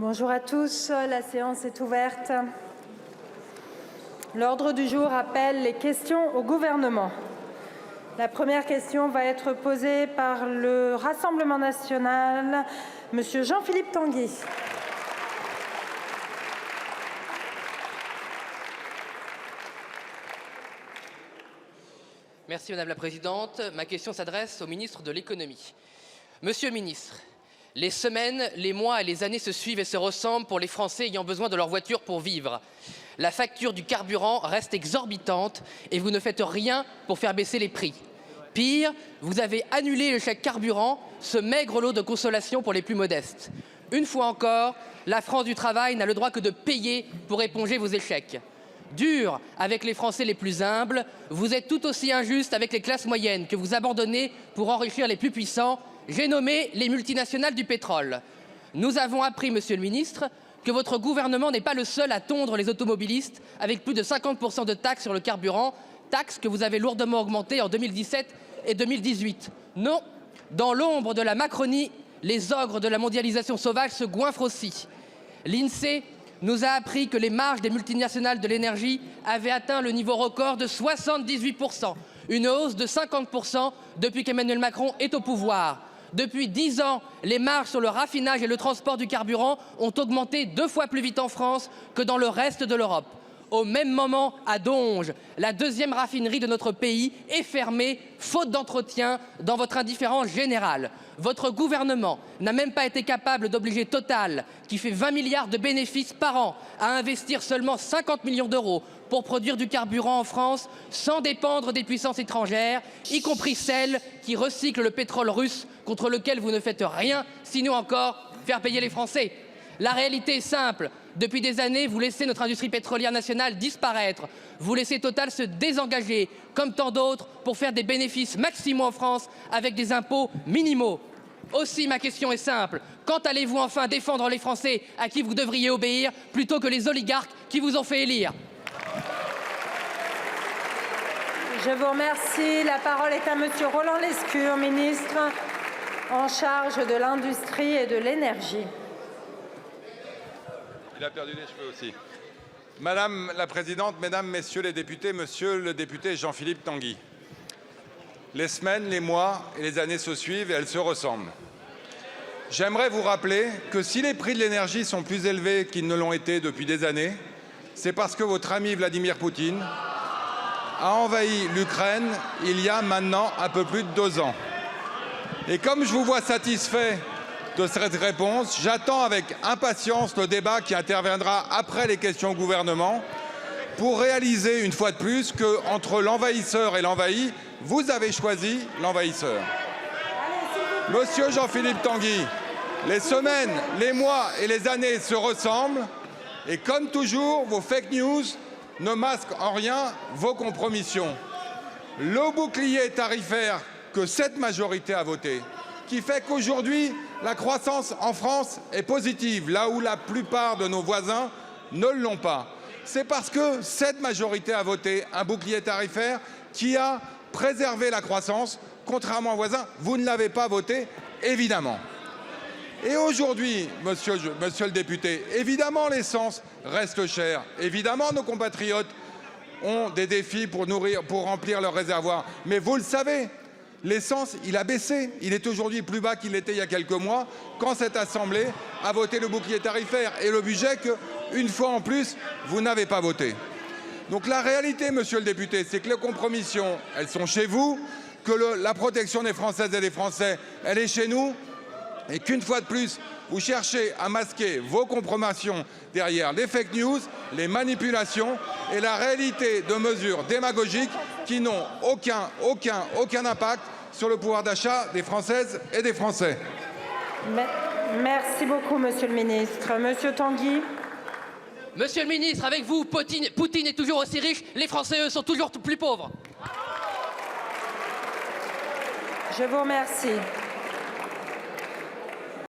Bonjour à tous, la séance est ouverte. L'ordre du jour appelle les questions au gouvernement. La première question va être posée par le Rassemblement national, Monsieur Jean-Philippe Tanguy. Merci Madame la Présidente. Ma question s'adresse au ministre de l'Économie. Monsieur le ministre, les semaines, les mois et les années se suivent et se ressemblent pour les Français ayant besoin de leur voiture pour vivre. La facture du carburant reste exorbitante et vous ne faites rien pour faire baisser les prix. Pire, vous avez annulé le chèque carburant, ce maigre lot de consolation pour les plus modestes. Une fois encore, la France du travail n'a le droit que de payer pour éponger vos échecs. Dur avec les Français les plus humbles, vous êtes tout aussi injuste avec les classes moyennes que vous abandonnez pour enrichir les plus puissants. J'ai nommé les multinationales du pétrole. Nous avons appris, Monsieur le ministre, que votre gouvernement n'est pas le seul à tondre les automobilistes avec plus de 50% de taxes sur le carburant, taxes que vous avez lourdement augmentées en 2017 et 2018. Non, dans l'ombre de la Macronie, les ogres de la mondialisation sauvage se goinfrent aussi. L'INSEE nous a appris que les marges des multinationales de l'énergie avaient atteint le niveau record de 78%, une hausse de 50% depuis qu'Emmanuel Macron est au pouvoir. Depuis 10 ans, les marges sur le raffinage et le transport du carburant ont augmenté 2 fois plus vite en France que dans le reste de l'Europe. Au même moment, à Donges, la deuxième raffinerie de notre pays est fermée, faute d'entretien, dans votre indifférence générale. Votre gouvernement n'a même pas été capable d'obliger Total, qui fait 20 milliards de bénéfices par an, à investir seulement 50 millions d'euros pour produire du carburant en France sans dépendre des puissances étrangères, y compris celles qui recyclent le pétrole russe contre lequel vous ne faites rien, sinon encore faire payer les Français. La réalité est simple. Depuis des années, vous laissez notre industrie pétrolière nationale disparaître. Vous laissez Total se désengager, comme tant d'autres, pour faire des bénéfices maximaux en France avec des impôts minimaux. Aussi, ma question est simple. Quand allez-vous enfin défendre les Français à qui vous devriez obéir plutôt que les oligarques qui vous ont fait élire ? Je vous remercie. La parole est à Monsieur Roland Lescure, ministre en charge de l'Industrie et de l'Énergie. Il a perdu les cheveux aussi. Madame la Présidente, Mesdames, Messieurs les députés, Monsieur le député Jean-Philippe Tanguy. Les semaines, les mois et les années se suivent et elles se ressemblent. J'aimerais vous rappeler que si les prix de l'énergie sont plus élevés qu'ils ne l'ont été depuis des années, c'est parce que votre ami Vladimir Poutine a envahi l'Ukraine il y a maintenant un peu plus de 2 ans. Et comme je vous vois satisfait de cette réponse, j'attends avec impatience le débat qui interviendra après les questions au gouvernement pour réaliser une fois de plus qu'entre l'envahisseur et l'envahi, vous avez choisi l'envahisseur. Monsieur Jean-Philippe Tanguy, les semaines, les mois et les années se ressemblent et comme toujours, vos fake news ne masquent en rien vos compromissions. Le bouclier tarifaire que cette majorité a voté, qui fait qu'aujourd'hui, la croissance en France est positive, là où la plupart de nos voisins ne l'ont pas. C'est parce que cette majorité a voté un bouclier tarifaire qui a préservé la croissance, contrairement aux voisins. Vous ne l'avez pas voté, évidemment. Et aujourd'hui, monsieur le député, évidemment l'essence reste chère. Évidemment, nos compatriotes ont des défis pour remplir leurs réservoirs. Mais vous le savez, l'essence, il a baissé. Il est aujourd'hui plus bas qu'il l'était il y a quelques mois, quand cette Assemblée a voté le bouclier tarifaire et le budget qu'une fois en plus, vous n'avez pas voté. Donc la réalité, monsieur le député, c'est que les compromissions, elles sont chez vous, que la protection des Françaises et des Français, elle est chez nous, et qu'une fois de plus, vous cherchez à masquer vos compromissions derrière les fake news, les manipulations et la réalité de mesures démagogiques qui n'ont aucun impact sur le pouvoir d'achat des Françaises et des Français. Merci beaucoup, Monsieur le ministre. Monsieur Tanguy. Monsieur le ministre, avec vous, Poutine est toujours aussi riche, les Français, eux, sont toujours plus pauvres. Je vous remercie.